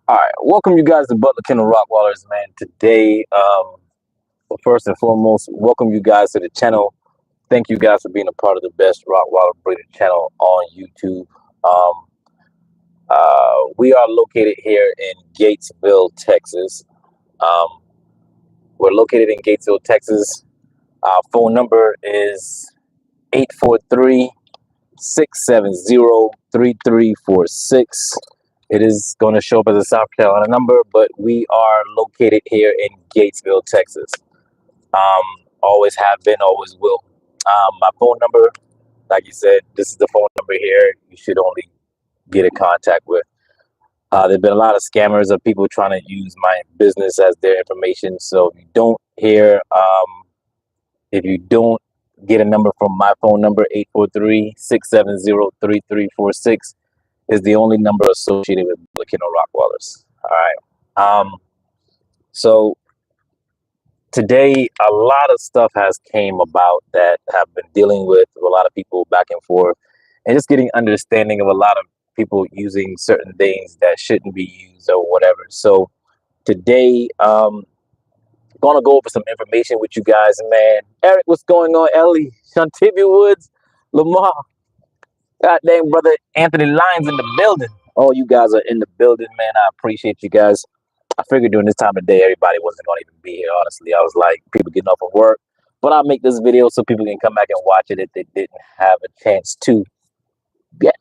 All right, welcome you guys to Butler Kennel Rottweilers, man. Today, first and foremost, welcome you guys to the channel. Thank you guys for being a part of the best Rottweiler breeder channel on YouTube. We are located here in Gatesville, Texas. Um, we're located in Gatesville, Texas. Our phone number is 843-670-3346. It is going to show up as a South Carolina number, but we are located here in Gatesville, Texas. Always have been, always will. My phone number, like you said, this is the phone number here. You should only get in contact with. There's been a lot of scammers of people trying to use my business as their information. So if you don't get a number from my phone number, 843-670-3346 is the only number associated with Kennel Rottweilers. All right. So today, a lot of stuff has came about that have been dealing with a lot of people back and forth, and just getting understanding of a lot of people using certain things that shouldn't be used or whatever. So today, gonna go over some information with you guys, man. Eric, what's going on? Ellie, Shantivia Woods, Lamar, goddamn brother Anthony Lyons in the building. All you guys are in the building, man. I appreciate you guys. I figured during this time of day, everybody wasn't going to even be here, honestly. I was like, people getting off of work. But I'll make this video so people can come back and watch it if they didn't have a chance to. Yeah,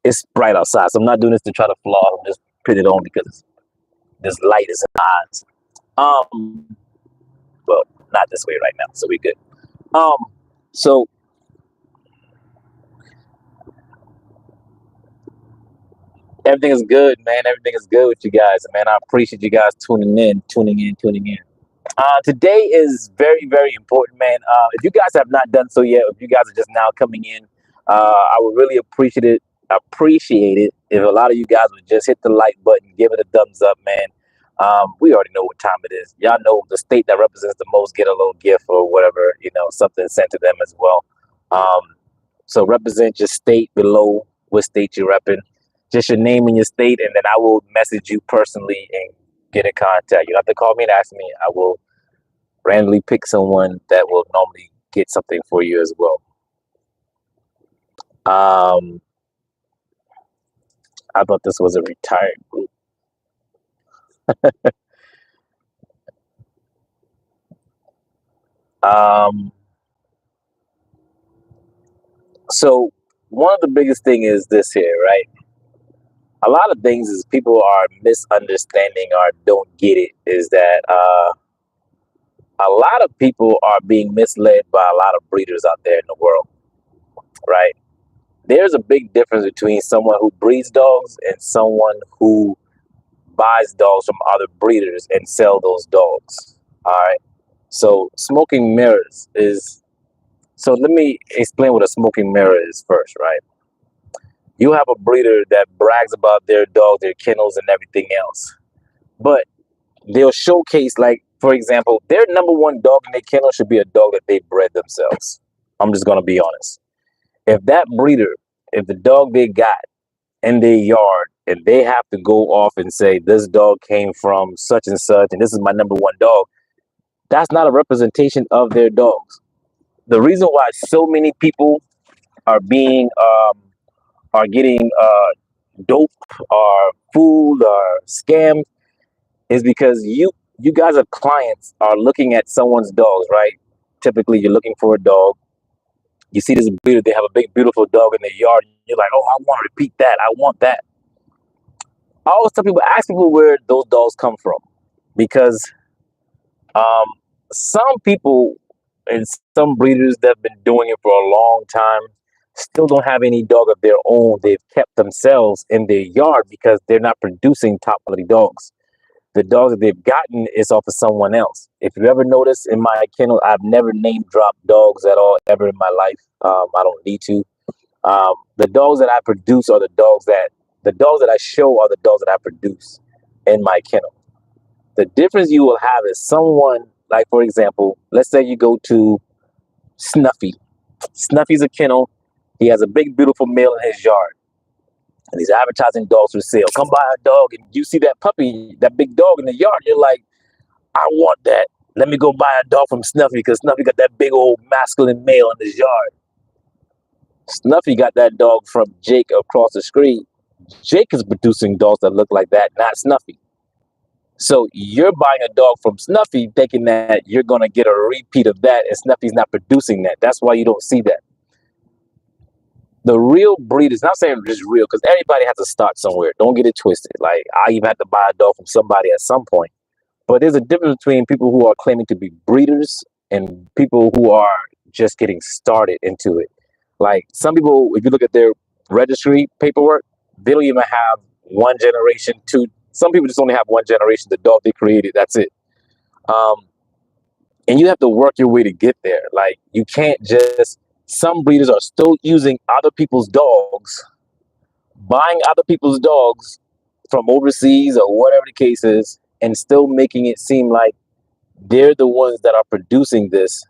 it's bright outside, so I'm not doing this to try to flaw. I'm just putting it on because this light is in my eyes. Well, not this way right now, so we're good. So everything is good, man. Everything is good with you guys, man. I appreciate you guys tuning in. Today is very, very important, man. If you guys have not done so yet, if you guys are just now coming in, I would really appreciate it if a lot of you guys would just hit the like button, give it a thumbs up, man. We already know what time it is. Y'all know the state that represents the most get a little gift or whatever, something sent to them as well. So represent your state below, what state you're repping, just your name and your state, and then I will message you personally and get in contact. You don't have to call me and ask me. I will randomly pick someone that will normally get something for you as well. I thought this was a retired group. So one of the biggest thing is this here, right? A lot of things is people are misunderstanding or don't get it is that a lot of people are being misled by a lot of breeders out there in the world, right? There's a big difference between someone who breeds dogs and someone who buys dogs from other breeders and sell those dogs. All right. So smoking mirrors is, so let me explain what a smoking mirror is first, right? You have a breeder that brags about their dog, their kennels and everything else, but they'll showcase, like, for example, their number one dog in their kennel should be a dog that they bred themselves. I'm just going to be honest. If that breeder, if the dog they got in their yard and they have to go off and say this dog came from such and such and this is my number one dog, that's not a representation of their dogs. The reason why so many people are being are getting dope or fooled or scammed is because you guys are clients are looking at someone's dogs, right? Typically you're looking for a dog. You see this breeder, they have a big beautiful dog in their yard. You're like, oh, I want to repeat that. I want that. I always tell people, ask people where those dogs come from, because some people and some breeders that have been doing it for a long time still don't have any dog of their own. They've kept themselves in their yard because they're not producing top quality dogs. The dogs that they've gotten is off of someone else. If you ever notice in my kennel, I've never name dropped dogs at all ever in my life. I don't need to. The dogs that I produce are the dogs that I show are the dogs that I produce in my kennel. The difference you will have is someone, like, for example, let's say you go to Snuffy. Snuffy's a kennel. He has a big, beautiful male in his yard. and he's advertising dogs for sale. Come buy a dog, and you see that puppy, that big dog in the yard. You're like, I want that. Let me go buy a dog from Snuffy because Snuffy got that big old masculine male in his yard. Snuffy got that dog from Jake across the street. Jake is producing dogs that look like that, not Snuffy. So you're buying a dog from Snuffy thinking that you're going to get a repeat of that, and Snuffy's not producing that. That's why you don't see that. The real breed is not saying just real, because everybody has to start somewhere. Don't get it twisted. Like, I even had to buy a dog from somebody at some point. But there's a difference between people who are claiming to be breeders and people who are just getting started into it. Like, some people, if you look at their registry paperwork, they don't even have one generation, two. Some people just only have one generation, the dog they created. That's it. And you have to work your way to get there. Like, you can't just, some breeders are still using other people's dogs, buying other people's dogs from overseas or whatever the case is, and still making it seem like they're the ones that are producing this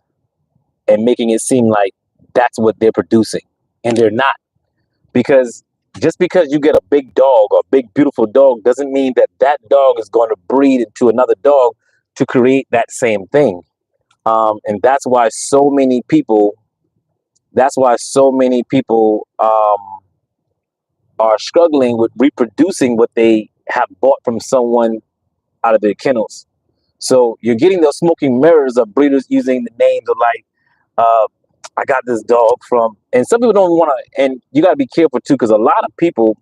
and making it seem like that's what they're producing. And they're not. Because just because you get a big dog or a big, beautiful dog doesn't mean that that dog is going to breed into another dog to create that same thing. And that's why so many people, are struggling with reproducing what they have bought from someone out of their kennels. So you're getting those smoking mirrors of breeders using the names of like, I got this dog from, and some people don't want to, and you got to be careful too, because a lot of people,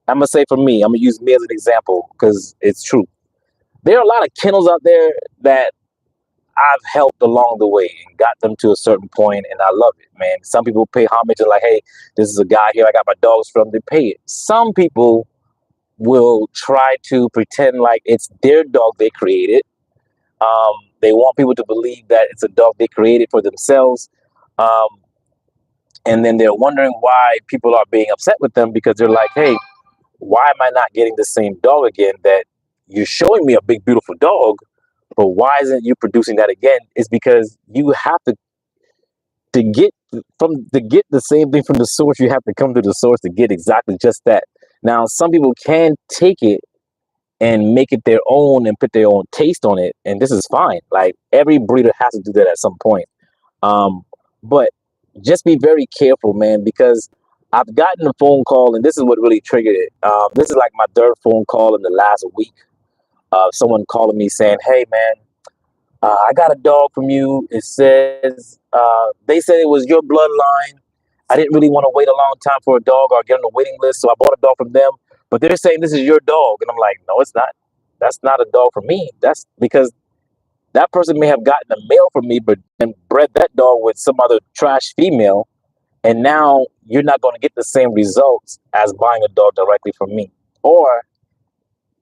I'm going to say for me, I'm going to use me as an example because it's true. There are a lot of kennels out there that I've helped along the way and got them to a certain point, and I love it, man. Some people pay homage and like, hey, this is a guy here I got my dogs from. They pay it. Some people will try to pretend like it's their dog they created. They want people to believe that it's a dog they created for themselves. And then they're wondering why people are being upset with them, because they're like, hey, why am I not getting the same dog again? That you're showing me a big, beautiful dog, but why isn't you producing that again? It's because you have to get the same thing from the source. You have to come to the source to get exactly just that. Now, some people can take it and make it their own and put their own taste on it, and this is fine. Like, every breeder has to do that at some point. But just be very careful, man, because I've gotten a phone call, and this is what really triggered it. This is like my third phone call in the last week. Someone calling me saying, hey, man, I got a dog from you. It says, they said it was your bloodline. I didn't really want to wait a long time for a dog or get on the waiting list, so I bought a dog from them. But they're saying this is your dog. And I'm like, no, it's not. That's not a dog for me. That's because that person may have gotten a male from me, but and bred that dog with some other trash female. And now you're not going to get the same results as buying a dog directly from me. Or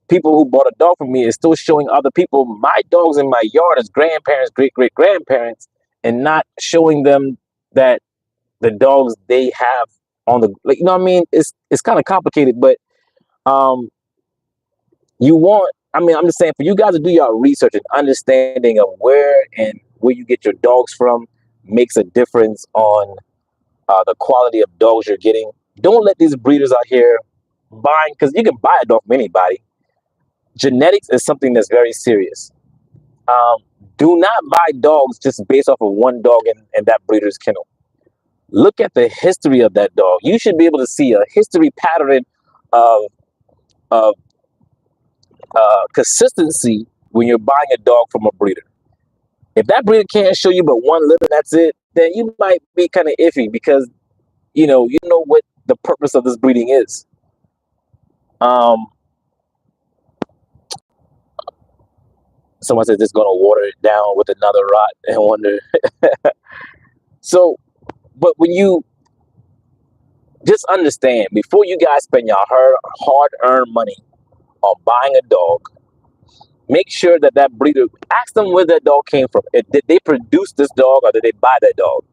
people who bought a dog from me is still showing other people my dogs in my yard as grandparents, great-great-grandparents, and not showing them that the dogs they have on the, like, you know what I mean? It's kind of complicated, but I'm just saying, for you guys to do your research and understanding of where you get your dogs from makes a difference on the quality of dogs you're getting. Don't let these breeders out here buying, because you can buy a dog from anybody. Genetics is something that's very serious. Do not buy dogs just based off of one dog in that breeder's kennel. Look at the history of that dog. You should be able to see a history pattern of consistency when you're buying a dog from a breeder. If that breeder can't show you but one litter, that's it, then you might be kind of iffy, because you know what the purpose of this breeding is. Someone says it's going to water it down with another rot and wonder. So, but when you just understand, before you guys spend your hard-earned money on buying a dog, make sure that breeder, ask them where that dog came from. Did they produce this dog or did they buy that dog?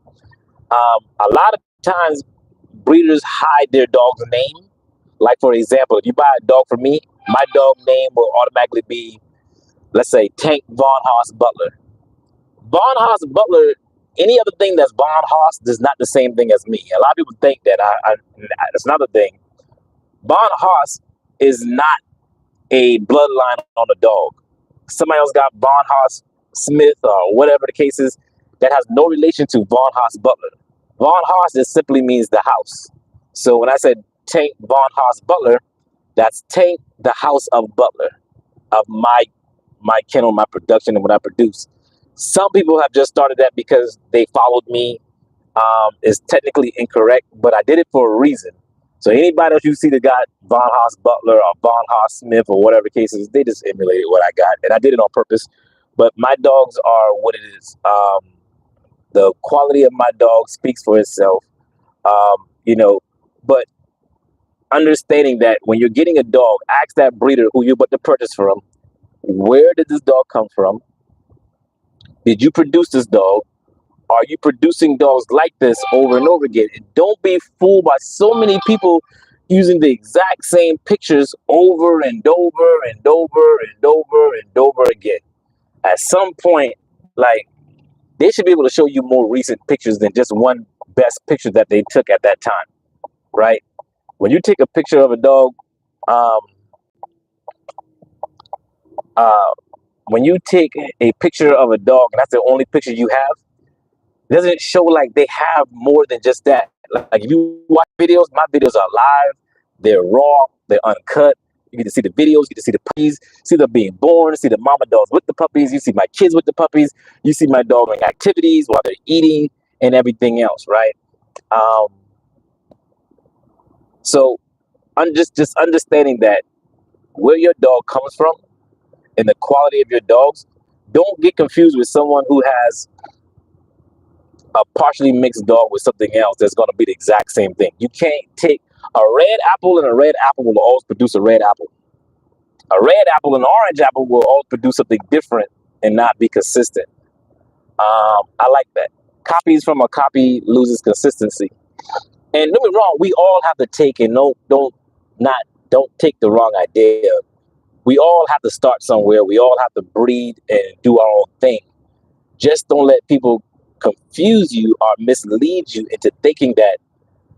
A lot of times breeders hide their dog's name. Like, for example, if you buy a dog from me, my dog name will automatically be, let's say, Tank Von Haas Butler. Von Haas Butler, any other thing that's Von Haas is not the same thing as me. A lot of people think that. That's another thing. Von Haas is not a bloodline on a dog. Somebody else got Von Haas Smith or whatever the case is that has no relation to Von Haas Butler. Von Haas just simply means the house. So when I said Tank Von Haas Butler, that's Tank the house of Butler, of my kennel, my production, and what I produce. Some people have just started that because they followed me. Is technically incorrect, but I did it for a reason. So anybody else you see that got Von Haas Butler or Von Haas Smith or whatever the case is, they just emulated what I got, and I did it on purpose. But my dogs are what it is. The quality of my dog speaks for itself. You know, but understanding that when you're getting a dog, ask that breeder who you're about to purchase from, where did this dog come from? Did you produce this dog? Are you producing dogs like this over and over again? And don't be fooled by so many people using the exact same pictures over and over and over and over and over again. At some point, like, they should be able to show you more recent pictures than just one best picture that they took at that time, right? When you take a picture of a dog, um, uh, when you take a picture of a dog and that's the only picture you have, doesn't show like they have more than just that. Like if you watch videos, my videos are live, they're raw, they're uncut. You get to see the videos, you get to see the puppies, see them being born, see the mama dogs with the puppies, you see my kids with the puppies, you see my dog doing activities while they're eating and everything else, right? Um, so I'm just understanding that where your dog comes from and the quality of your dogs, don't get confused with someone who has a partially mixed dog with something else that's going to be the exact same thing. You can't take a red apple and a red apple will always produce a red apple. A red apple and an orange apple will always produce something different and not be consistent. I like that. Copies from a copy loses consistency. And don't be wrong, we all have to take, and don't take the wrong idea. We all have to start somewhere. We all have to breed and do our own thing. Just don't let people confuse you or mislead you into thinking that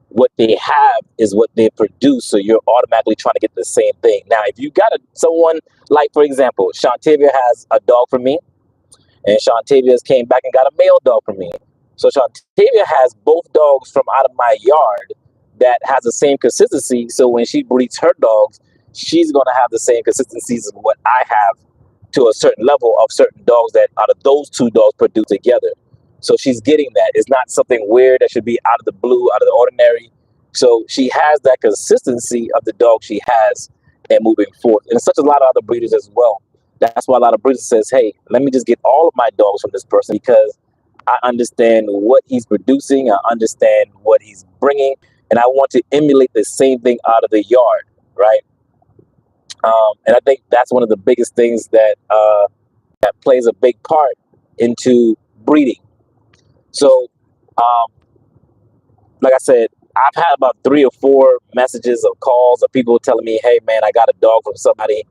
what they have is what they produce, so you're automatically trying to get the same thing. Now, if you got someone like, for example, Shantavia has a dog from me, and Shantavia's came back and got a male dog from me. So Shantavia has both dogs from out of my yard that has the same consistency. So when she breeds her dogs, she's going to have the same consistencies as what I have to a certain level of certain dogs that out of those two dogs produce together. So she's getting that. It's not something weird that should be out of the blue, out of the ordinary. So she has that consistency of the dog she has and moving forward. And such a lot of other breeders as well. That's why a lot of breeders says, hey, let me just get all of my dogs from this person because I understand what he's producing. I understand what he's bringing. And I want to emulate the same thing out of the yard, right? And I think that's one of the biggest things that that plays a big part into breeding. So, like I said, I've had about 3 or 4 messages or calls of people telling me, hey, man, I got a dog from somebody.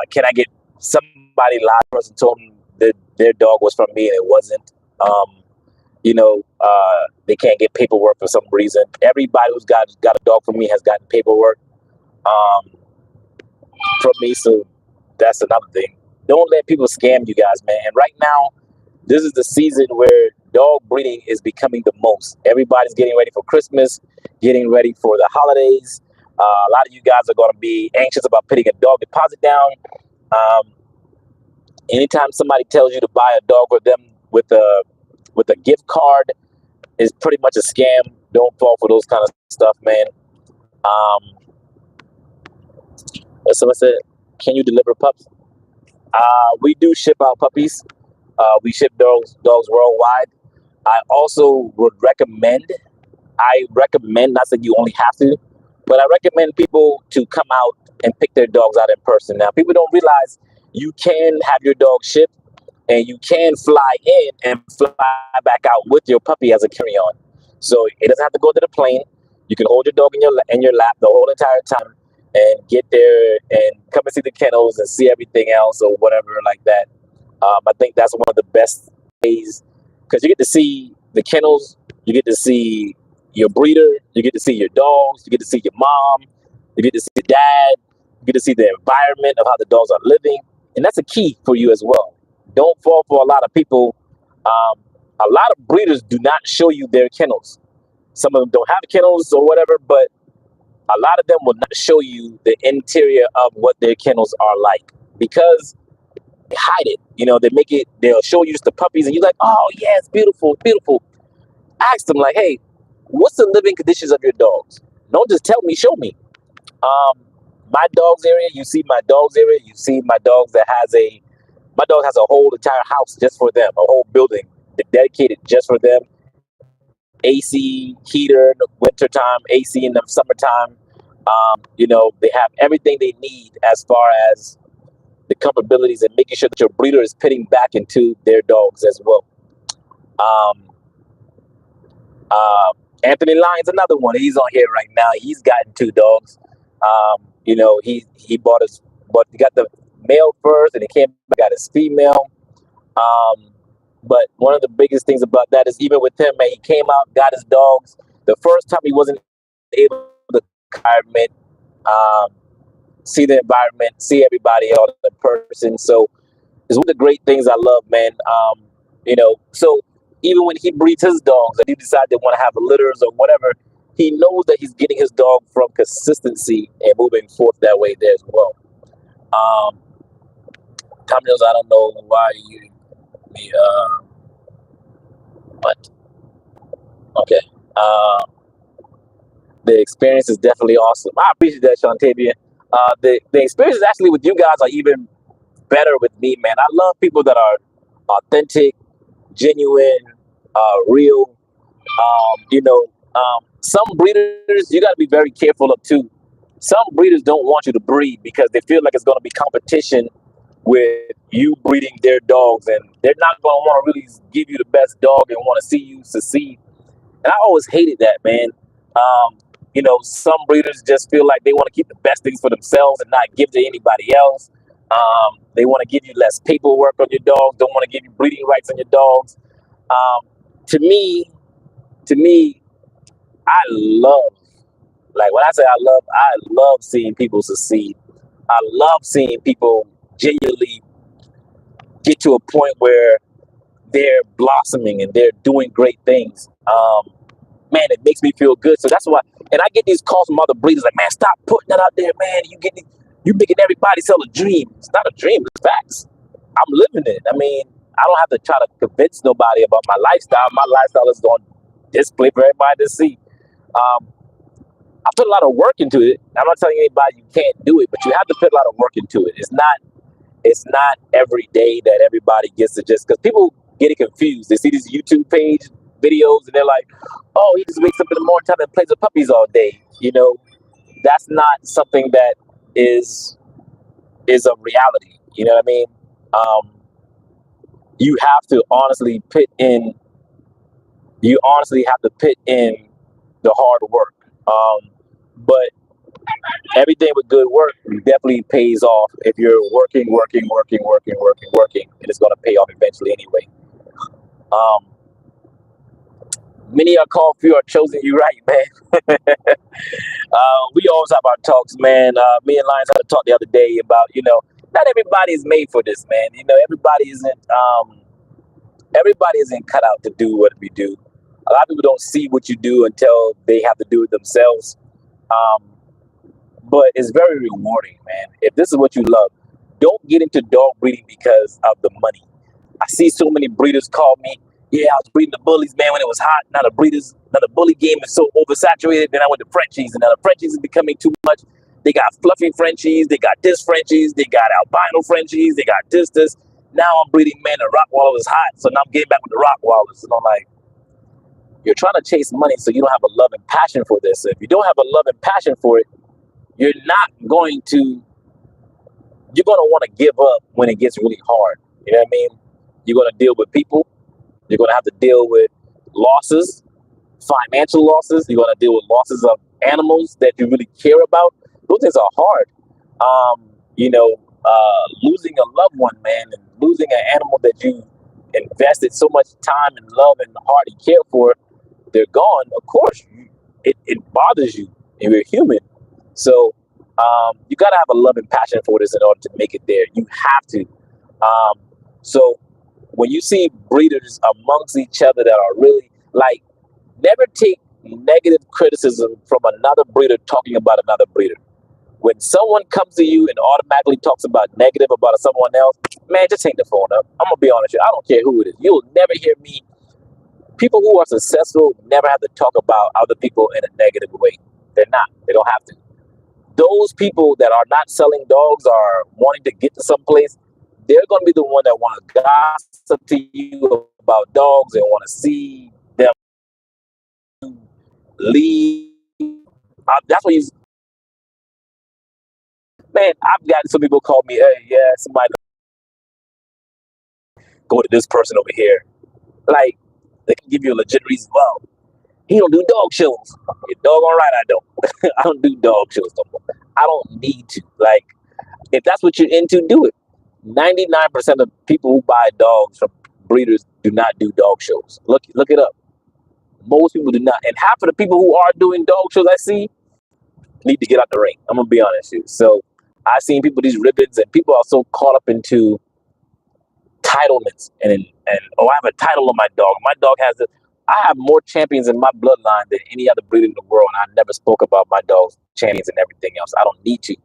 Can I get somebody live person told them that their dog was from me and it wasn't? They can't get paperwork for some reason. Everybody who's got a dog from me has gotten paperwork from me. So that's another thing. Don't let people scam you guys, man. And right now, this is the season where dog breeding is becoming the most. Everybody's getting ready for Christmas, getting ready for the holidays. A lot of you guys are going to be anxious about putting a dog deposit down. Anytime somebody tells you to buy a dog with them with a gift card, is pretty much a scam. Don't fall for those kind of stuff, man. Someone said, "Can you deliver pups?" We do ship out puppies. We ship dogs worldwide. I also would recommend. Not saying you only have to, but I recommend people to come out and pick their dogs out in person. Now, people don't realize you can have your dog shipped and you can fly in and fly back out with your puppy as a carry-on. So it doesn't have to go to the plane. You can hold your dog in your lap the whole entire time and get there and come and see the kennels and see everything else or whatever like that. I think that's one of the best ways because you get to see the kennels, you get to see your breeder, you get to see your dogs, you get to see your mom, you get to see your dad, you get to see the environment of how the dogs are living. And that's a key for you as well. Don't fall for a lot of people. A lot of breeders do not show you their kennels. Some of them don't have kennels or whatever, but a lot of them will not show you the interior of what their kennels are like because they hide it. They'll show you just the puppies and you're like, oh, yeah, it's beautiful, beautiful. Ask them, like, hey, what's the living conditions of your dogs? Don't just tell me, show me. Um, my dog's area, you see my dog's area, you see my dogs my dog has a whole entire house just for them, a whole building dedicated just for them. AC, heater in the wintertime, AC in the summertime. They have everything they need as far as the comfortabilities and making sure that your breeder is pitting back into their dogs as well. Um, Anthony Lyon's another one. He's on here right now. He's gotten two dogs. He he got the male first, and he came back, got his female. But one of the biggest things about that is even with him, man, he came out, got his dogs. The first time he wasn't able to environment, um, see the environment, see everybody, all the person. So it's one of the great things I love, man. So even when he breeds his dogs, and he decides they want to have litters or whatever, he knows that he's getting his dog from consistency and moving forth that way there as well. Um, Tom Mills, I don't know why you me but okay. The experience is definitely awesome. I appreciate that, Shantavia. The experiences actually with you guys are even better with me, man. I love people that are authentic, genuine, real. Some breeders you got to be very careful of too. Some breeders don't want you to breed because they feel like it's going to be competition with you breeding their dogs, and they're not going to want to really give you the best dog and want to see you succeed. And I always hated that, man. Some breeders just feel like they want to keep the best things for themselves and not give to anybody else. They want to give you less paperwork on your dogs, don't want to give you breeding rights on your dogs. Um, to me, I love, like when I love seeing people succeed. I love seeing people genuinely get to a point where they're blossoming and they're doing great things. Man, it makes me feel good. So that's why, and I get these calls from other breeders like, man, stop putting that out there, man. You making everybody sell a dream. It's not a dream, it's facts. I'm living it. I mean, I don't have to try to convince nobody about my lifestyle. My lifestyle is on display for everybody to see. Um, I put a lot of work into it. I'm not telling anybody you can't do it, but you have to put a lot of work into it. It's not every day that everybody gets to just, because people get it confused. They see these YouTube page videos and they're like, oh, he just wakes up in the morning time and plays with puppies all day. That's not something that is a reality. You know what I mean? You have to honestly put in the hard work. But everything with good work definitely pays off if you're working, and it's going to pay off eventually anyway. Many are called, few are chosen. You right, man. We always have our talks, man. Me and Lions had a talk the other day about, not everybody is made for this, man. Everybody isn't cut out to do what we do. A lot of people don't see what you do until they have to do it themselves. Um, but it's very rewarding, man. If this is what you love, don't get into dog breeding because of the money. I see so many breeders call me, yeah, I was breeding the bullies, man, when it was hot. Now the bully game is so oversaturated. Then I went to Frenchies, and now the Frenchies is becoming too much. They got fluffy Frenchies, they got this Frenchies, they got albino Frenchies, they got this. Now I'm breeding, man, the Rottweiler is hot, so now I'm getting back with the Rottweilers. And I'm like, you're trying to chase money, so you don't have a love and passion for this. So if you don't have a love and passion for it, you're going to want to give up when it gets really hard. You know what I mean? You're going to deal with people. You're going to have to deal with losses, financial losses. You're going to deal with losses of animals that you really care about. Those things are hard. Losing a loved one, man, and losing an animal that you invested so much time and love and heart and care for, they're gone, of course, it bothers you, and you're human. So you got to have a love and passion for this in order to make it there. You have to. Um, so when you see breeders amongst each other that are really like, never take negative criticism from another breeder talking about another breeder. When someone comes to you and automatically talks about negative about someone else, man, just hang the phone up. I'm gonna be honest with you. I don't care who it is. You'll never hear me. People who are successful never have to talk about other people in a negative way. They're not. They don't have to. Those people that are not selling dogs are wanting to get to some place. They're gonna be the one that want to gossip to you about dogs and want to see them leave. That's what you. Man, I've got some people call me, hey, yeah, somebody go to this person over here. Like, they can give you a legit reason. Well, he don't do dog shows. You're doggone right, I don't. I don't do dog shows no more. I don't need to. Like, if that's what you're into, do it. 99% of people who buy dogs from breeders do not do dog shows. Look it up. Most people do not. And half of the people who are doing dog shows I see need to get out the ring. I'm gonna be honest with you. So I've seen people these ribbons, and people are so caught up into entitlements and oh, I have a title on my dog. My dog has this. I have more champions in my bloodline than any other breed in the world, and I never spoke about my dog's champions and everything else. I don't need to,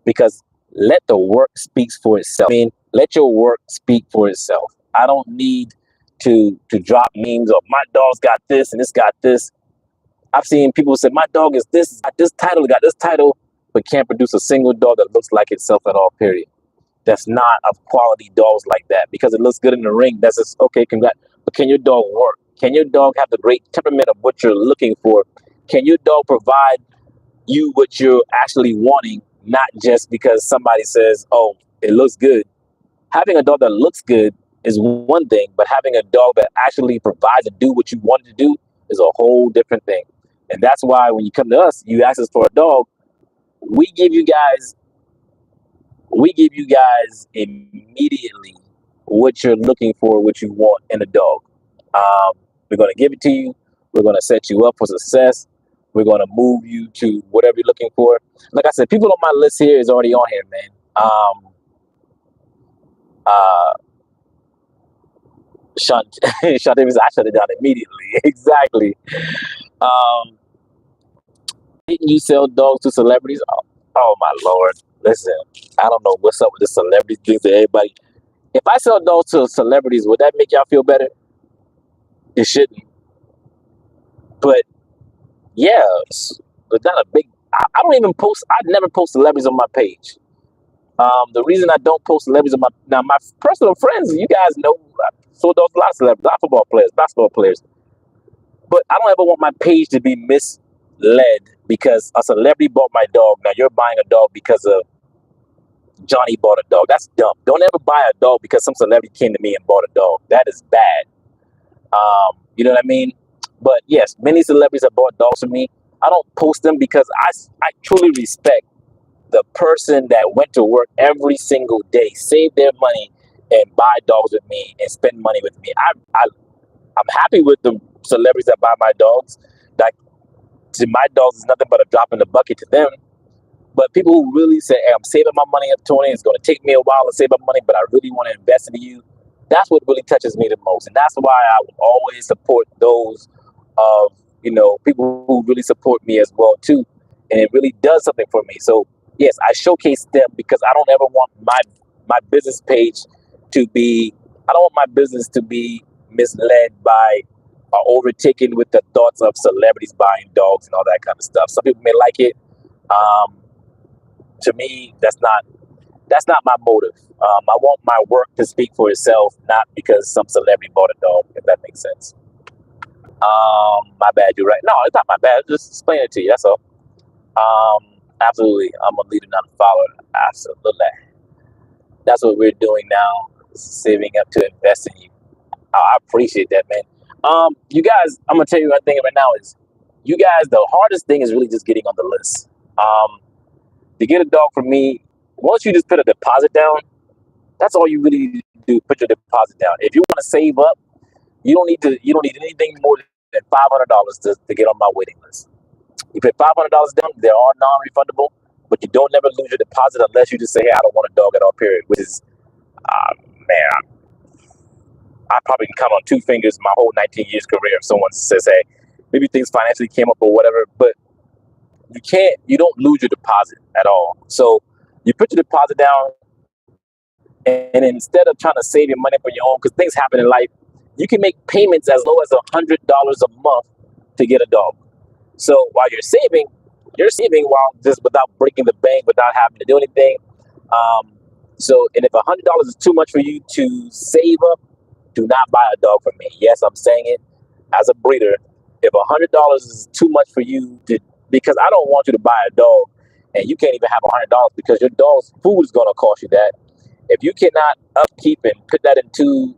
because let the work speaks for itself. I mean, let your work speak for itself. I don't need to drop memes of my dog's got this and this got this. I've seen people say my dog is this, got this title, but can't produce a single dog that looks like itself at all. Period. That's not of quality dogs like that. Because it looks good in the ring, that's just okay, congrats. But can your dog work? Can your dog have the great temperament of what you're looking for? Can your dog provide you what you're actually wanting, not just because somebody says, oh, it looks good? Having a dog that looks good is one thing, but having a dog that actually provides and do what you want to do is a whole different thing. And that's why when you come to us, you ask us for a dog, we give you guys immediately what you're looking for, what you want in a dog. We're going to give it to you. We're going to set you up for success. We're going to move you to whatever you're looking for. Like I said, people on my list here is already on here, man. Sean Davis, I shut it down immediately. Exactly. Didn't you sell dogs to celebrities? Oh my Lord. Listen, I don't know what's up with the celebrity things that everybody. If I sell dogs to celebrities, would that make y'all feel better? It shouldn't. But yeah, it's not a big. I don't even post. I never post celebrities on my page. The reason I don't post celebrities on my personal friends, you guys know, I sold dogs to a lot of celebrities, a lot of football players, basketball players. But I don't ever want my page to be misled because a celebrity bought my dog. Now you're buying a dog because of Johnny bought a dog. That's dumb. Don't ever buy a dog because some celebrity came to me and bought a dog. That is bad. You know what I mean? But yes, many celebrities have bought dogs from me. I don't post them because I truly respect the person that went to work every single day, save their money, and buy dogs with me and spend money with me. I'm happy with the celebrities that buy my dogs. Like, to my dogs is nothing but a drop in the bucket to them. But people who really say, hey, I'm saving my money up, Tony, it's going to take me a while to save up money, but I really want to invest in you. That's what really touches me the most. And that's why I will always support those of, people who really support me as well, too. And it really does something for me. So, yes, I showcase them because I don't ever want my business page to be, I don't want my business to be misled by or overtaken with the thoughts of celebrities buying dogs and all that kind of stuff. Some people may like it. To me, that's not my motive. I want my work to speak for itself, not because some celebrity bought a dog, if that makes sense. My bad, you're right. No, it's not my bad. Just explain it to you, that's all. Absolutely. I'm a leader, not a follower. Absolutely. That's what we're doing now, saving up to invest in you. I appreciate that, man. You guys, I'm gonna tell you one thing right now is, you guys, the hardest thing is really just getting on the list. To get a dog from me, once you just put a deposit down, that's all you really need to do. Put your deposit down. If you want to save up, you don't need anything more than $500 to get on my waiting list. You pay $500 down; they're all non-refundable, but you don't never lose your deposit unless you just say, "Hey, I don't want a dog at all." Period. Which is, man, I probably can count on two fingers my whole 19 years career if someone says, "Hey, maybe things financially came up or whatever," but you don't lose your deposit at all. So you put your deposit down, and instead of trying to save your money for your own, because things happen in life, you can make payments as low as $100 a month to get a dog. So while you're saving while just without breaking the bank, without having to do anything. Um, and if $100 is too much for you to save up, do not buy a dog from me. Yes, I'm saying it as a breeder. If $100 is too much for you because I don't want you to buy a dog and you can't even have $100 because your dog's food is going to cost you that. If you cannot upkeep and put that into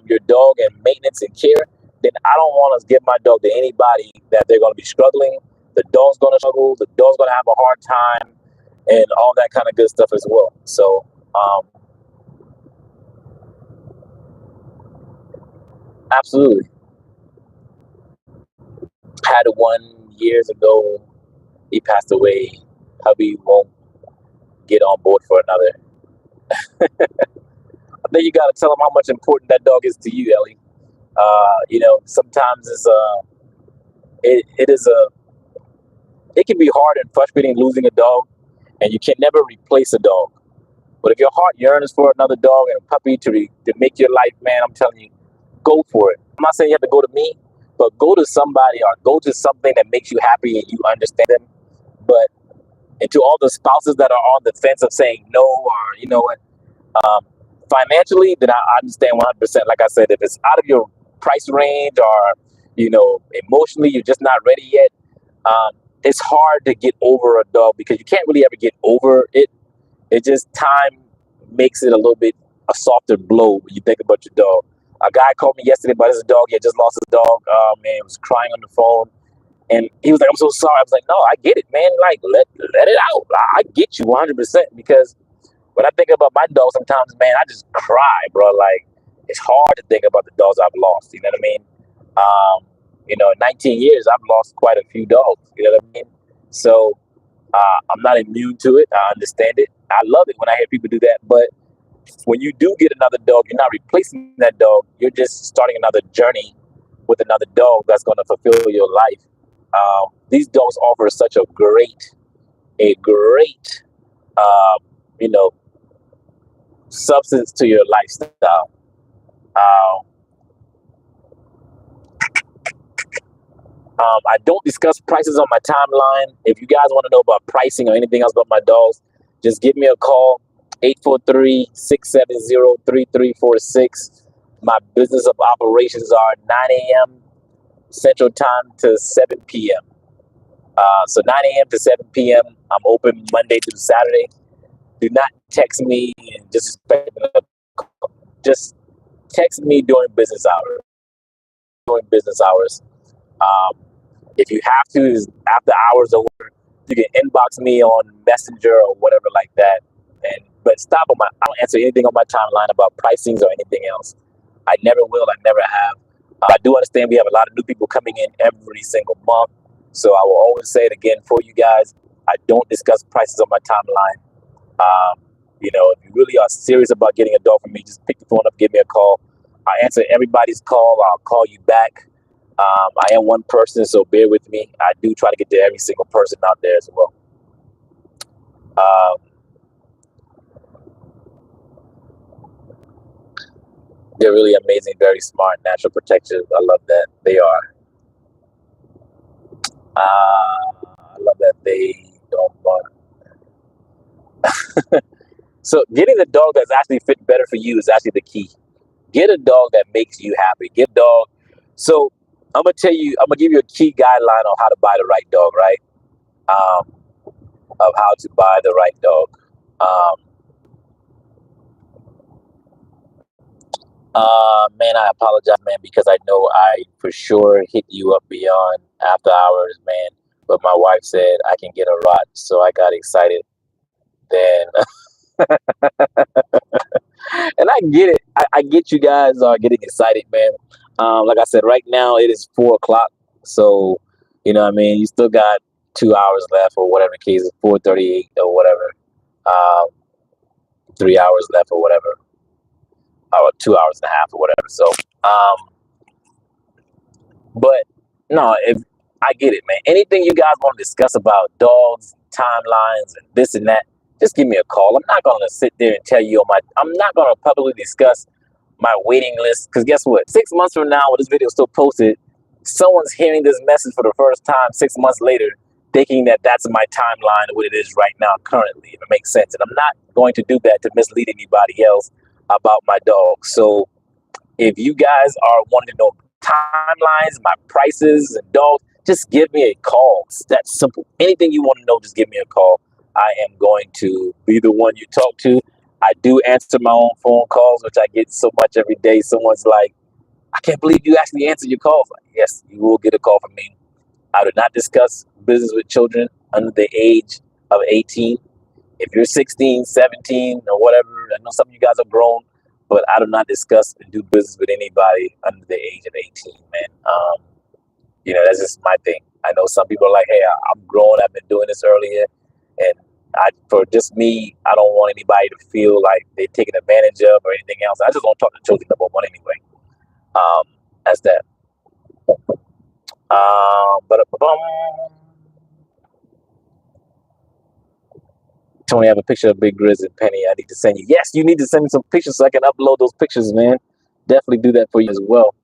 your dog and maintenance and care, then I don't want to give my dog to anybody that they're going to be struggling. The dog's going to struggle. The dog's going to have a hard time and all that kind of good stuff as well. So, absolutely. Had one years ago. He passed away. Hubby won't get on board for another. I think you got to tell him how much important that dog is to you, Ellie. Sometimes it can be hard and frustrating losing a dog, and you can never replace a dog. But if your heart yearns for another dog and a puppy to make your life, man, I'm telling you, go for it. I'm not saying you have to go to me, but go to somebody or go to something that makes you happy and you understand them. But and to all the spouses that are on the fence of saying no or you know what, financially, then I understand 100%. Like I said, if it's out of your price range or emotionally you're just not ready yet, it's hard to get over a dog because you can't really ever get over it. It just time makes it a little bit a softer blow when you think about your dog. A guy called me yesterday about his dog. He had just lost his dog. Man, he was crying on the phone. And he was like, "I'm so sorry." I was like, "No, I get it, man. Like, let it out. I get you 100% because when I think about my dog sometimes, man, I just cry, bro. Like, it's hard to think about the dogs I've lost. You know what I mean? In 19 years, I've lost quite a few dogs. You know what I mean? So I'm not immune to it. I understand it. I love it when I hear people do that. But when you do get another dog, you're not replacing that dog. You're just starting another journey with another dog that's going to fulfill your life. These dogs offer such a great, uh, you know, substance to your lifestyle. Um, I don't discuss prices on my timeline. If you guys want to know about pricing or anything else about my dogs, just give me a call, 843-670-3346. My business of operations are 9 a.m. Central Time to 7 p.m. So 9 a.m. to 7 p.m. I'm open Monday through Saturday. Do not text me and just text me during business hours. Um, if you have to, after hours or whatever, you can inbox me on Messenger or whatever like that. But I don't answer anything on my timeline about pricings or anything else. I never will. I never have. I do understand we have a lot of new people coming in every single month. So I will always say it again for you guys. I don't discuss prices on my timeline. If you really are serious about getting a dog from me, just pick the phone up, give me a call. I answer everybody's call. I'll call you back. I am one person, so bear with me. I do try to get to every single person out there as well. They're really amazing, very smart, natural protectors. I love that they are. I love that they don't bark. So getting the dog that's actually fit better for you is actually the key. Get a dog that makes you happy. Get a dog. So I'm gonna give you a key guideline on how to buy the right dog, right? Um, of how to buy the right dog. Um, man, I apologize, man, because I know I for sure hit you up beyond after hours, man. But my wife said I can get a rot, so I got excited. Then, and I get it. I get you guys are getting excited, man. Like I said, right now it is 4 o'clock. So, you know what I mean? You still got 2 hours left or whatever the case is, 4:38 or whatever, um, 3 hours left or whatever, or 2 hours and a half or whatever. So, um, but no, if I get it, man. Anything you guys want to discuss about dogs, timelines, and this and that, just give me a call. I'm not gonna sit there and tell you I'm not gonna publicly discuss my waiting list, because guess what? 6 months from now, when this video is still posted, someone's hearing this message for the first time 6 months later, thinking that that's my timeline, what it is right now, currently. If it makes sense, and I'm not going to do that to mislead anybody else about my dog. So if you guys are wanting to know timelines, my prices, and dogs, just give me a call. It's that simple. Anything you want to know, just give me a call. I am going to be the one you talk to. I do answer my own phone calls, which I get so much every day. Someone's like, I can't believe you actually answer your calls. Like, yes, you will get a call from me. I do not discuss business with children under the age of 18. If you're 16, 17, or whatever, I know some of you guys are grown, but I do not discuss and do business with anybody under the age of 18, man. You know, that's just my thing. I know some people are like, hey, I'm grown. I've been doing this earlier. And for just me, I don't want anybody to feel like they're taken advantage of or anything else. I just don't talk to children, number one, anyway. That's that. Tony, I have a picture of Big Grizz and Penny. I need to send you. Yes, you need to send me some pictures so I can upload those pictures, man. Definitely do that for you as well.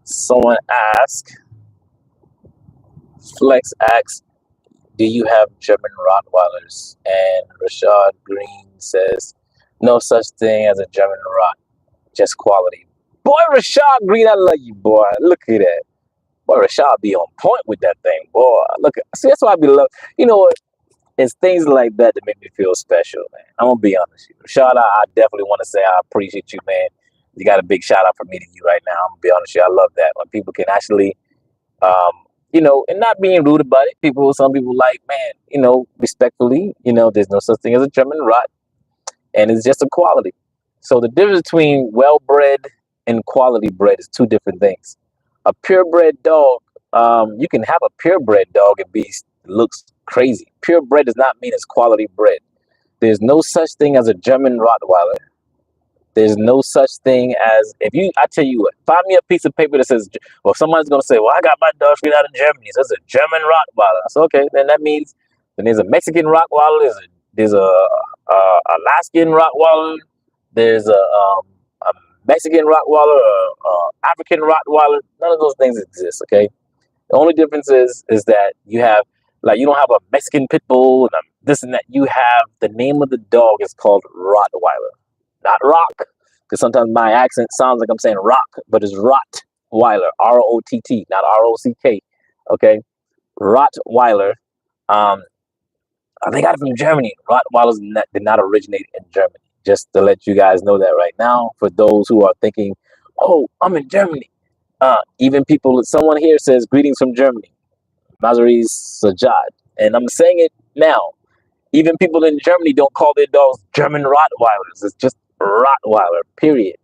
Someone asked, Flex asks, do you have German Rottweilers? And Rashad Green says, no such thing as a German Rott, just quality. Boy, Rashad Green, I love you, boy. Look at that. Boy, Rashad be on point with that thing, boy. Look at, see, that's why I be love. You know what? It's things like that that make me feel special, man. I'm gonna be honest with you. Rashad, I definitely want to say I appreciate you, man. You got a big shout out from me to you right now. I'm gonna be honest with you. I love that when people can actually, you know, and not being rude about it. Some people like, man, you know, respectfully, you know, there's no such thing as a German Rot, and it's just a quality. So the difference between well-bred and quality bred is two different things. A purebred dog, you can have a purebred dog and looks crazy. Purebred does not mean it's quality bred. There's no such thing as a German Rottweiler. There's no such thing as, I tell you what, find me a piece of paper that says, well, someone's going to say, well, I got my dog straight out of Germany. So it's a German Rottweiler. So, okay, then that means, then there's a Mexican Rottweiler, there's a Alaskan Rottweiler, there's a Mexican Rottweiler, African Rottweiler. None of those things exist, okay? The only difference is that you have, like, you don't have a Mexican pit bull and this and that. You have, the name of the dog is called Rottweiler. Not rock, because sometimes my accent sounds like I'm saying rock, but it's Rottweiler, R-O-T-T, not R-O-C-K, okay? Rottweiler. They got it from Germany. Rottweilers did not originate in Germany. Just to let you guys know that right now, for those who are thinking, oh, I'm in Germany. Even someone here says, greetings from Germany, Mazari's Sajad. And I'm saying it now. Even people in Germany don't call their dogs German Rottweilers. It's just Rottweiler, period.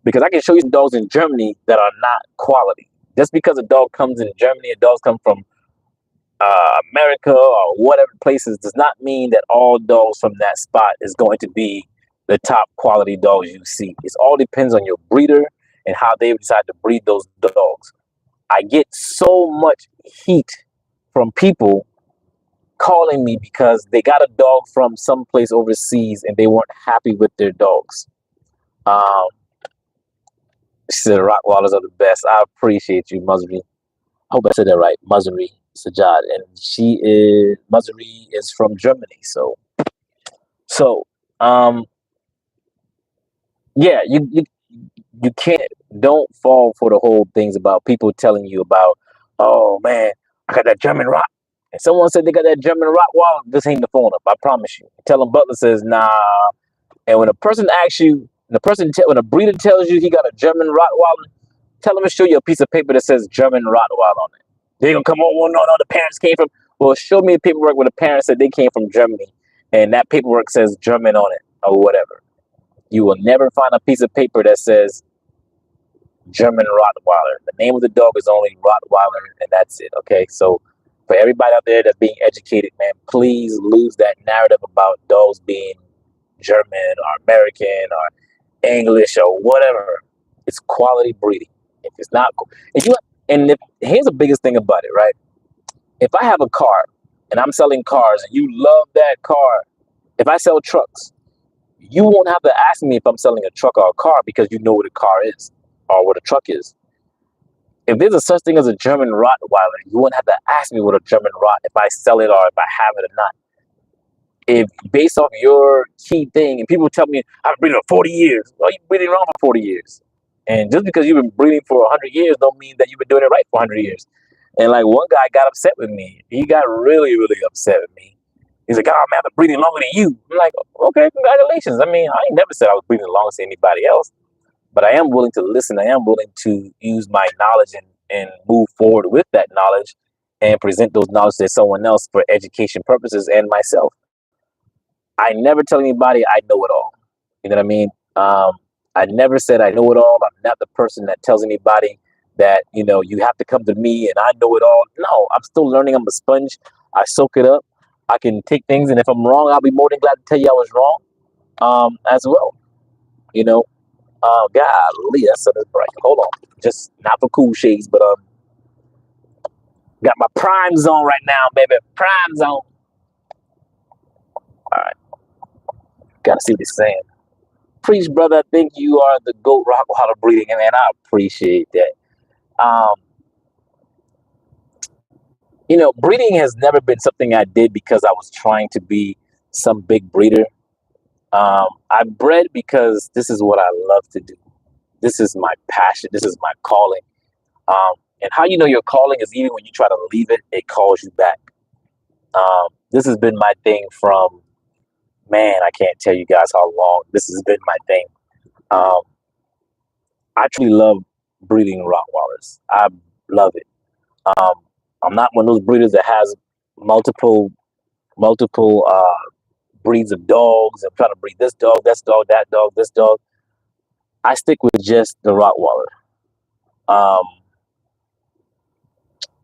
Because I can show you some dogs in Germany that are not quality. Just because a dog comes in Germany, a dog comes from America or whatever places, does not mean that all dogs from that spot is going to be the top quality dogs you see. It all depends on your breeder and how they decide to breed those dogs. I get so much heat from people calling me because they got a dog from someplace overseas and they weren't happy with their dogs. She said Rottweilers are the best. I appreciate you, Mazari. I hope I said that right, Mazari Sajad. And Mazari is from Germany. So yeah, you don't fall for the whole things about people telling you about, oh man, I got that German Rot. And someone said they got that German Rottweiler, just hang the phone up. I promise you. Tell them Butler says, nah. And when a person asks you, when a breeder tells you he got a German Rottweiler, tell them to show you a piece of paper that says German Rottweiler on it. They're going to come on, well, no, the parents came from, Well, show me paperwork where the parents said they came from Germany, and that paperwork says German on it or whatever. You will never find a piece of paper that says German Rottweiler. The name of the dog is only Rottweiler, and that's it. Okay, so for everybody out there that's being educated, man, please lose that narrative about dogs being German or American or English or whatever. It's quality breeding. If it's not, if you and if, here's the biggest thing about it, right? If I have a car and I'm selling cars and you love that car, if I sell trucks, you won't have to ask me if I'm selling a truck or a car because you know what a car is or what a truck is. If there's a such thing as a German Rottweiler, you won't have to ask me what a German Rott if I sell it or if I have it or not. If based off your key thing, and people tell me I've been breeding for 40 years, well, you've been breeding around for 40 years, and just because you've been breeding for 100 years, don't mean that you've been doing it right for 100 years. And like one guy got upset with me. He got really, really upset with me. He's like, "Oh man, I've been breeding longer than you." I'm like, "Okay, congratulations." I mean, I ain't never said I was breeding longer than anybody else, but I am willing to listen. I am willing to use my knowledge and move forward with that knowledge and present those knowledge to someone else for education purposes and myself. I never tell anybody I know it all. You know what I mean? I never said I know it all. I'm not the person that tells anybody that, you know, you have to come to me and I know it all. No, I'm still learning. I'm a sponge. I soak it up. I can take things, and if I'm wrong, I'll be more than glad to tell you I was wrong as well. You know, golly, that sun is bright. Hold on. Just not for cool shades, but got my prime zone right now, baby. Prime zone. All right. Gotta see what he's saying. Preach, brother. I think you are the GOAT Rottweiler breeding, and man, I appreciate that. Um, you know, breeding has never been something I did because I was trying to be some big breeder. I bred because this is what I love to do. This is my passion. This is my calling. And how you know your calling is even when you try to leave it, it calls you back. This has been my thing from, man, I can't tell you guys how long this has been my thing. Um, I truly love breeding Rottweilers. I love it. Um, I'm not one of those breeders that has multiple breeds of dogs. I'm trying to breed this dog, that dog, this dog. I stick with just the Rottweiler. Um,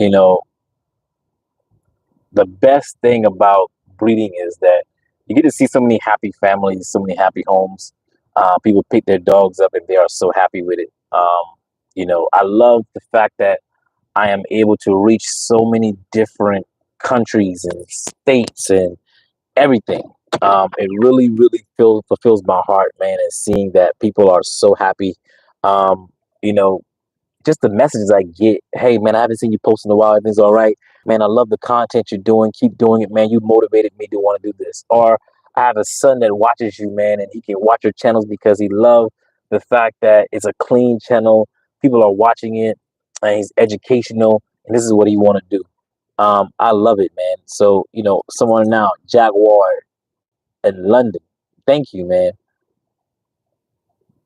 you know, the best thing about breeding is that you get to see so many happy families, so many happy homes. People pick their dogs up and they are so happy with it. You know, I love the fact that I am able to reach so many different countries and states and everything. It really, really fulfills my heart, man, and seeing that people are so happy. You know, just the messages I get. Hey, man, I haven't seen you post in a while. Everything's all right. Man, I love the content you're doing. Keep doing it, man. You motivated me to want to do this. Or I have a son that watches you, man, and he can watch your channels because he loves the fact that it's a clean channel. People are watching it, and he's educational, and this is what he want to do. I love it, man. So, you know, someone now, Jaguar in London. Thank you, man.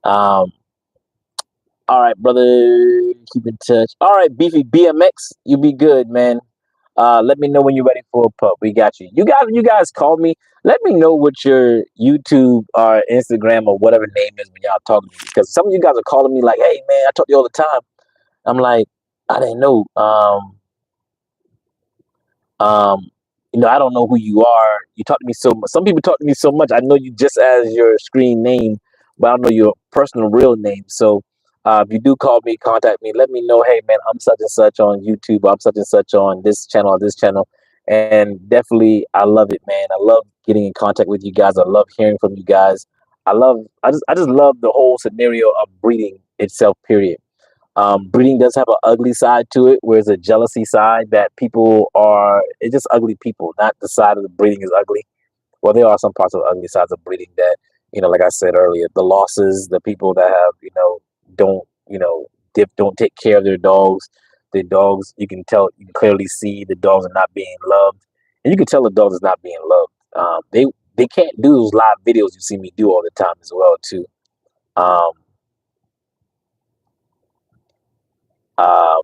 Um, All right, brother. Keep in touch. All right, Beefy BMX, you be good, man. Let me know when you're ready for a pup. We got you. You guys call me. Let me know what your YouTube or Instagram or whatever name is when y'all talking to me. Because some of you guys are calling me like, hey man, I talk to you all the time. I'm like, I didn't know. Um, you know, I don't know who you are. You talk to me so much. Some people talk to me so much. I know you just as your screen name, but I don't know your personal real name. So if you do call me, contact me, let me know, hey man, I'm such and such on YouTube. I'm such and such on this channel or this channel. And definitely I love it, man. I love getting in contact with you guys. I love hearing from you guys. I just love the whole scenario of breeding itself, period. Breeding does have an ugly side to it, where it's a jealousy side that people are, it's just ugly people, not the side of the breeding is ugly. Well, there are some parts of the ugly sides of breeding that, you know, like I said earlier, the losses, the people that have, you know, don't take care of their dogs. The dogs, you can tell, you can clearly see the dogs are not being loved. And you can tell the dogs is not being loved. They can't do those live videos you see me do all the time as well, too. Um, um,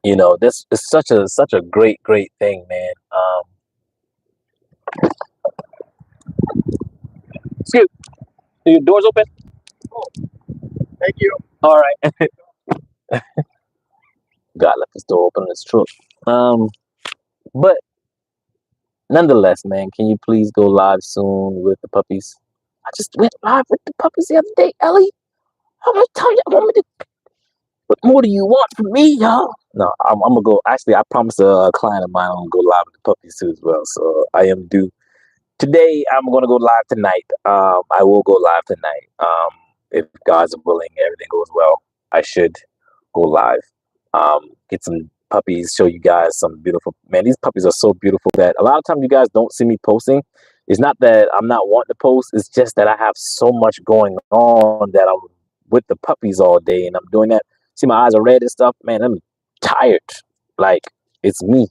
This is such a great thing, man. Excuse, your doors open? Thank you. All right. God left his door open. It's true. But nonetheless, man, can you please go live soon with the puppies? I just went live with the puppies the other day, Ellie. How much time you want me to? What more do you want from me, y'all? No, I'm gonna go. Actually, I promised a client of mine I'm gonna go live with the puppies too as well. So I am due today. I'm gonna go live tonight. I will go live tonight. If God's willing, everything goes well, I should go live. Get some puppies, show you guys some beautiful. Man, these puppies are so beautiful that a lot of times you guys don't see me posting. It's not that I'm not wanting to post. It's just that I have so much going on that I'm with the puppies all day, and I'm doing that. See, my eyes are red and stuff. Man, I'm tired. Like it's me.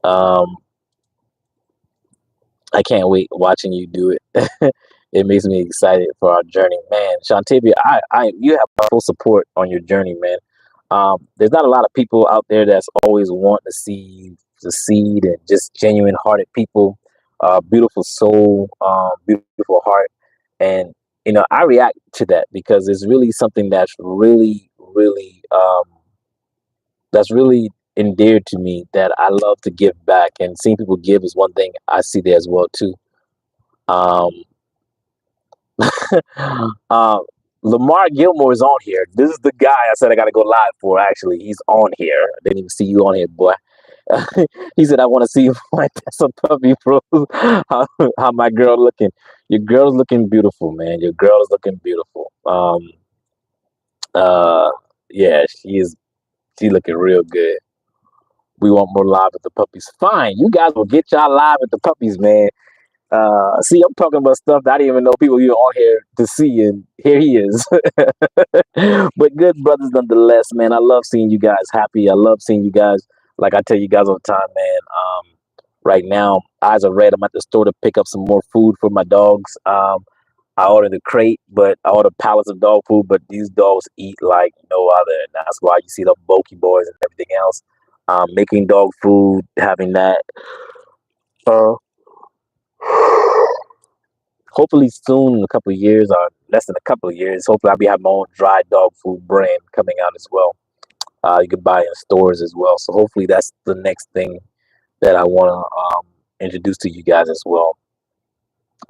Um, I can't wait watching you do it. It makes me excited for our journey, man. Shantavia, you have my full support on your journey, man. There's not a lot of people out there that's always want to see you succeed, and just genuine hearted people, beautiful soul, beautiful heart, and I react to that because it's really something that's really endeared to me, that I love to give back, and seeing people give is one thing I see there as well too. Um, uh, Lamar Gilmore is on here. This is the guy I said I got to go live for. Actually, he's on here. I didn't even see you on here, boy. He said, "I want to see you fight some puppy, bro. How my girl looking? Your girl's looking beautiful, man. Your girl is looking beautiful. Uh, yeah, she is. She looking real good. We want more live with the puppies. Fine, you guys will get y'all live with the puppies, man. See, I'm talking about stuff that I didn't even know people were on here to see, and here he is. But good brothers nonetheless, man. I love seeing you guys happy. I love seeing you guys, like I tell you guys all the time, man. Right now, eyes are red. I'm at the store to pick up some more food for my dogs. I ordered a crate, but I ordered pallets of dog food, but these dogs eat like no other. And that's why you see the bulky boys and everything else. Making dog food, having that. Uh, Hopefully soon, in a couple of years, or less than a couple of years, hopefully I'll be having my own dry dog food brand coming out as well. You can buy in stores as well. So hopefully that's the next thing that I want to introduce to you guys as well.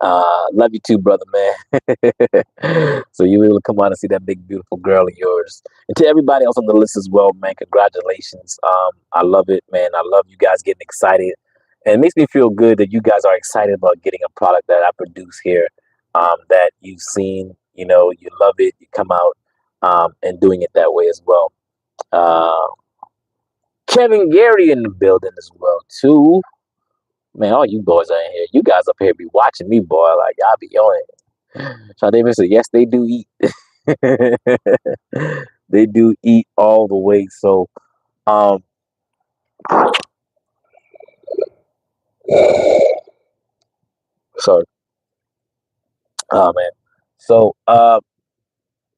Love you too, brother, man. So you were able to come on and see that big, beautiful girl of yours. And to everybody else on the list as well, man, congratulations. I love it, man. I love you guys getting excited. And it makes me feel good that you guys are excited about getting a product that I produce here, that you've seen, you love it, you come out and doing it that way as well. Uh, Kevin Gary in the building as well, too. Man, all you boys are in here. You guys up here be watching me, boy. Like, y'all be on it. So David said, yes, they do eat. They do eat all the way. So, um, sorry. Oh, man. So,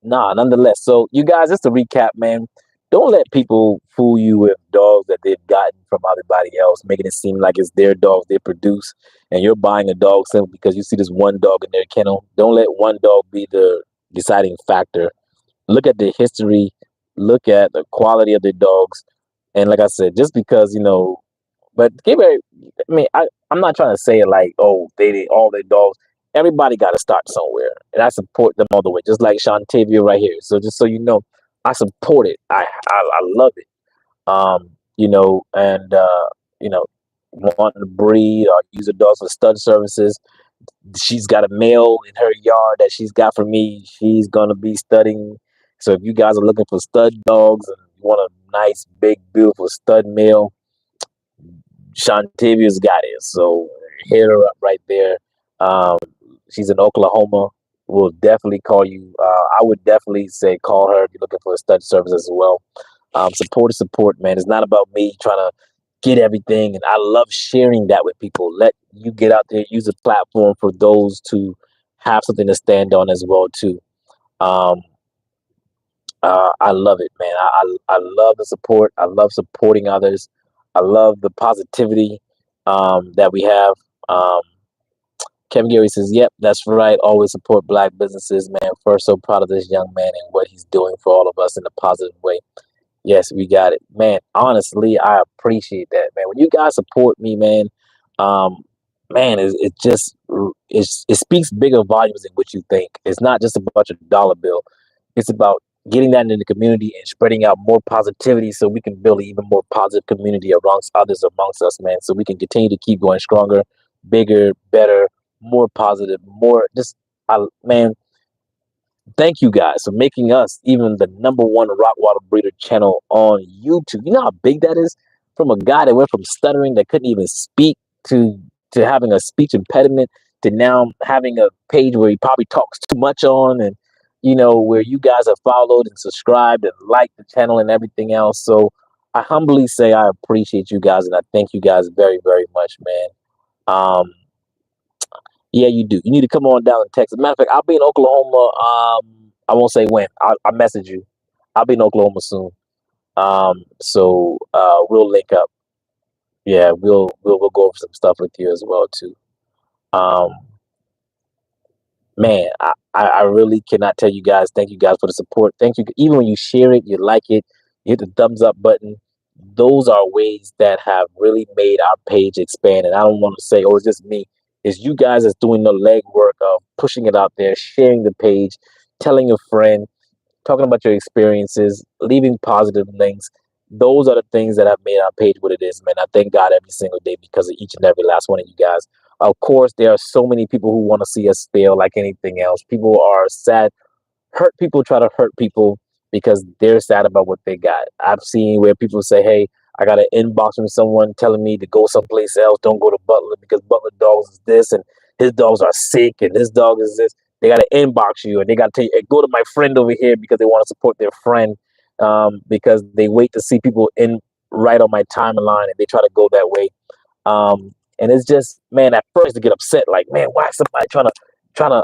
nonetheless. So, you guys, just to recap, man, don't let people fool you with dogs that they've gotten from everybody else, making it seem like it's their dogs they produce, and you're buying a dog simply because you see this one dog in their kennel. Don't let one dog be the deciding factor. Look at the history, look at the quality of the dogs, and like I said, just because but give it. I mean, I'm not trying to say it like, oh, they all their dogs. Everybody got to start somewhere, and I support them all the way. Just like Shantavia right here. So just so you know, I support it. I love it. And wanting to breed or use the dogs for stud services. She's got a male in her yard that she's got for me. She's gonna be studying. So if you guys are looking for stud dogs and you want a nice, big, beautiful stud male, Shantavia's got it. So hit her up right there. Um, she's in Oklahoma. We'll definitely call you. I would definitely say call her if you're looking for a stud service as well. Support, man. It's not about me trying to get everything, and I love sharing that with people. Let you get out there, use a platform for those to have something to stand on as well too. Um, I love it, man. I love the support. I love supporting others. I love the positivity that we have. Um, Kevin Gary says, "Yep, that's right. Always support Black businesses, man. First, so proud of this young man and what he's doing for all of us in a positive way." Yes, we got it, man. Honestly, I appreciate that, man. When you guys support me, man, um, man, it just it speaks bigger volumes than what you think. It's not just a bunch of dollar bill. It's about getting that into the community and spreading out more positivity, so we can build an even more positive community amongst others amongst us, man. So we can continue to keep going stronger, bigger, better, more positive, more just, man. Thank you guys for making us even the #1 Rottweiler breeder channel on YouTube. You know how big that is? From a guy that went from stuttering that couldn't even speak to having a speech impediment to now having a page where he probably talks too much on, and where you guys have followed and subscribed and liked the channel and everything else. So I humbly say I appreciate you guys and I thank you guys very, very much, man. Um, yeah, you do. You need to come on down to Texas. Matter of fact, I'll be in Oklahoma. I won't say when. I'll message you. I'll be in Oklahoma soon. So we'll link up. Yeah, we'll go over some stuff with you as well too. Um, man, I really cannot tell you guys. Thank you guys for the support. Thank you. Even when you share it, you like it, you hit the thumbs up button. Those are ways that have really made our page expand. And I don't want to say, oh, it's just me. It's you guys that's doing the legwork of pushing it out there, sharing the page, telling a friend, talking about your experiences, leaving positive links. Those are the things that have made our page what it is, man. I thank God every single day because of each and every last one of you guys. Of course, there are so many people who want to see us fail like anything else. People are sad. Hurt people try to hurt people because they're sad about what they got. I've seen where people say, hey, I got an inbox from someone telling me to go someplace else. Don't go to Butler because Butler dogs is this and his dogs are sick and this dog is this. They got to inbox you and they got to tell you, hey, go to my friend over here because they want to support their friend, because they wait to see people in right on my timeline and they try to go that way. And it's just, man, at first to get upset, like, man, why is somebody trying to,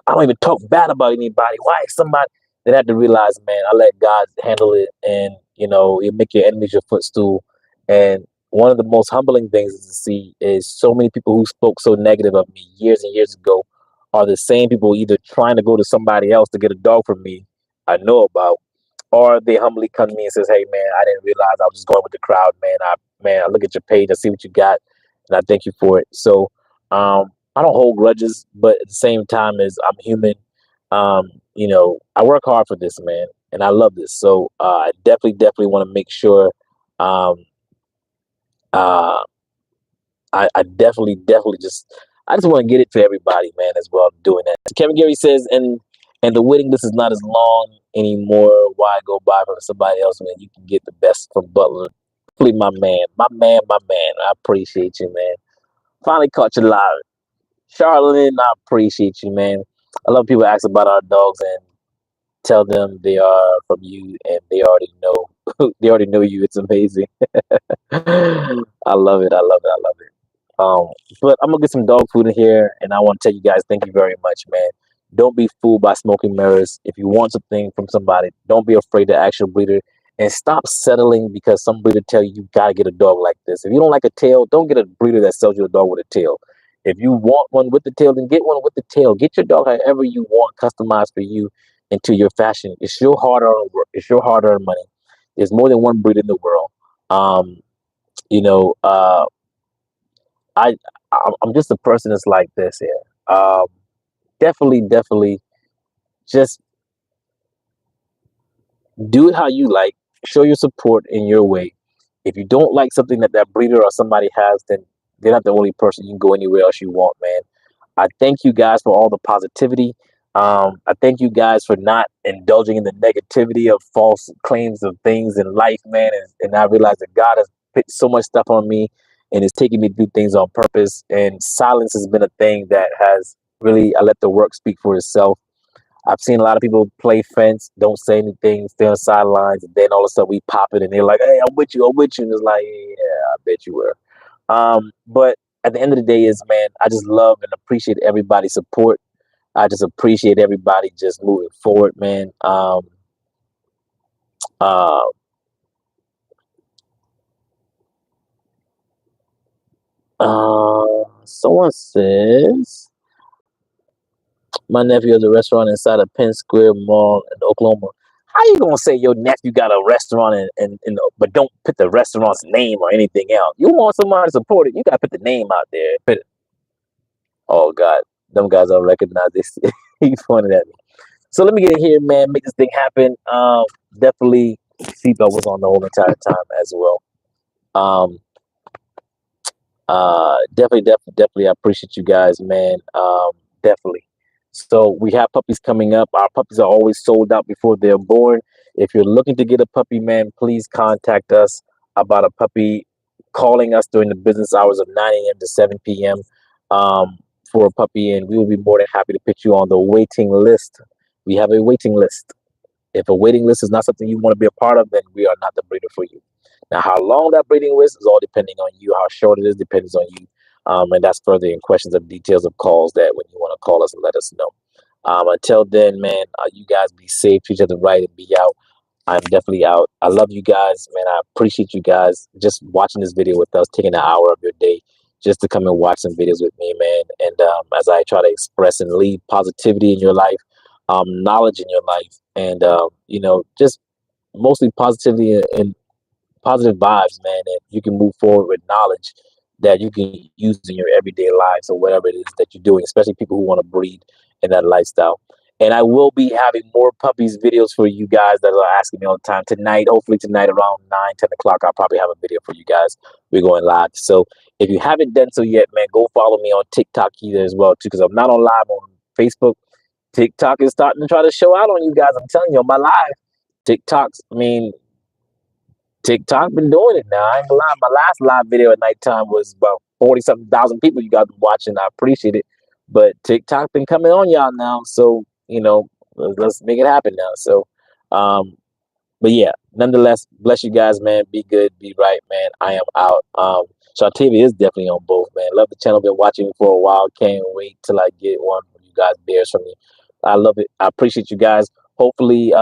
I don't even talk bad about anybody. Why is somebody, then have to realize, man, I let God handle it, and you make your enemies your footstool. And one of the most humbling things is to see is so many people who spoke so negative of me years and years ago are the same people either trying to go to somebody else to get a dog from me I know about, or they humbly come to me and says, hey man, I didn't realize I was just going with the crowd, man. I look at your page, I see what you got, and I thank you for it. So I don't hold grudges, but at the same time as I'm human, I work hard for this, man, and I love this. So I definitely want to make sure um, uh, I definitely I just want to get it to everybody, man, as well. Doing that. Kevin Gary says, and the waiting list is not as long anymore. Why go buy from somebody else when you can get the best from Butler? Hopefully, my man. I appreciate you, man. Finally caught you live, Charlene. I appreciate you, man. I love people ask about our dogs and tell them they are from you, and they already know. They already know you. It's amazing. I love it. I love it. I love it. Um, but I'm gonna get some dog food in here, and I want to tell you guys, thank you very much, man. Don't be fooled by smoking mirrors. If you want something from somebody, don't be afraid to ask your breeder, and stop settling because some breeder tell you you gotta get a dog like this. If you don't like a tail, don't get a breeder that sells you a dog with a tail. If you want one with the tail, then get one with the tail. Get your dog however you want, customized for you into your fashion. It's your hard-earned work. It's your hard-earned money. There's more than one breed in the world. Um, you know, uh, I I'm just a person that's like this here. Definitely, just do it how you like. Show your support in your way. If you don't like something that that breeder or somebody has, then they're not the only person. You can go anywhere else you want, man. I thank you guys for all the positivity. I thank you guys for not indulging in the negativity of false claims of things in life, man. And I realize that God has put so much stuff on me and is taking me to do things on purpose. And silence has been a thing that has really, I let the work speak for itself. I've seen a lot of people play fence, don't say anything, stay on the sidelines, and then all of a sudden we pop it and they're like, hey, I'm with you, I'm with you. And it's like, yeah, I bet you were. But at the end of the day is, man, I just love and appreciate everybody's support. I just appreciate everybody just moving forward, man. Uh, Someone says my nephew has a restaurant inside of Penn Square Mall in Oklahoma. How you gonna say your nephew got a restaurant but don't put the restaurant's name or anything else? You want somebody to support it, you gotta put the name out there. Oh God, them guys don't recognize this. He pointed at me. So let me get in here, man. Make this thing happen. Definitely, seatbelt was on the whole entire time as well. Um, definitely, I appreciate you guys, man. Definitely. So we have puppies coming up. Our puppies are always sold out before they're born. If you're looking to get a puppy, man, please contact us about a puppy. Calling us during the business hours of 9 a.m. to 7 p.m. For a puppy, and we will be more than happy to put you on the waiting list. We have a waiting list. If a waiting list is not something you want to be a part of, then we are not the breeder for you. Now, how long that breeding list is all depending on you. How short it is depends on you. And that's further in questions of details of calls that when you want to call us and let us know. Until then, man, you guys be safe, treat each other right, and be out. I'm definitely out. I love you guys, man. I appreciate you guys just watching this video with us, taking an hour of your day just to come and watch some videos with me, man. And as I try to express and lead positivity in your life, knowledge in your life, and just mostly positivity and positive vibes, man, and you can move forward with knowledge that you can use in your everyday lives or whatever it is that you're doing, especially people who want to breed in that lifestyle. And I will be having more puppies videos for you guys that are asking me all the time. Tonight, hopefully tonight around 9, 10 o'clock, I'll probably have a video for you guys. We're going live. So if you haven't done so yet, man, go follow me on TikTok either as well, too, because I'm not on live on Facebook. TikTok is starting to try to show out on you guys. I'm telling you, on my live TikToks, I mean, TikTok been doing it now. I ain't gonna lie. My last live video at nighttime was about 40 something thousand people you got watching. I appreciate it. But TikTok been coming on y'all now. So, let's make it happen now. So, um, but yeah, nonetheless, bless you guys, man. Be good, be right, man. I am out. Shartavia is definitely on both, man. Love the channel. Been watching for a while. Can't wait till I get one of you guys bears from me. I love it. I appreciate you guys. Hopefully,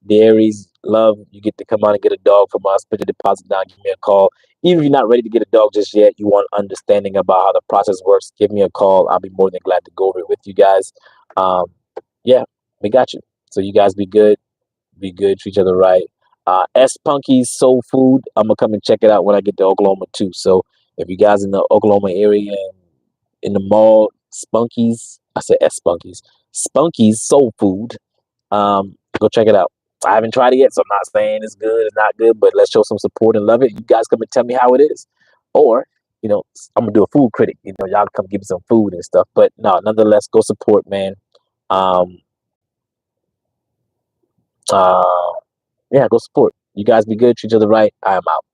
the Aries love you get to come on and get a dog from us. Put your deposit down. Give me a call. Even if you're not ready to get a dog just yet, you want understanding about how the process works. Give me a call. I'll be more than glad to go over it with you guys. Um, yeah, we got you. So you guys be good. Be good, treat each other right. S Punky's Soul Food. I'm gonna come and check it out when I get to Oklahoma too. So if you guys in the Oklahoma area and in the mall, Spunky's, I said S Spunky's, Spunky's Soul Food. Go check it out. I haven't tried it yet, so I'm not saying it's good, it's not good, but let's show some support and love it. You guys come and tell me how it is. Or, I'm gonna do a food critic. Y'all come give me some food and stuff. But no, nonetheless, go support, man. Um, uh, yeah, go support. You guys be good, treat each other right. I am out.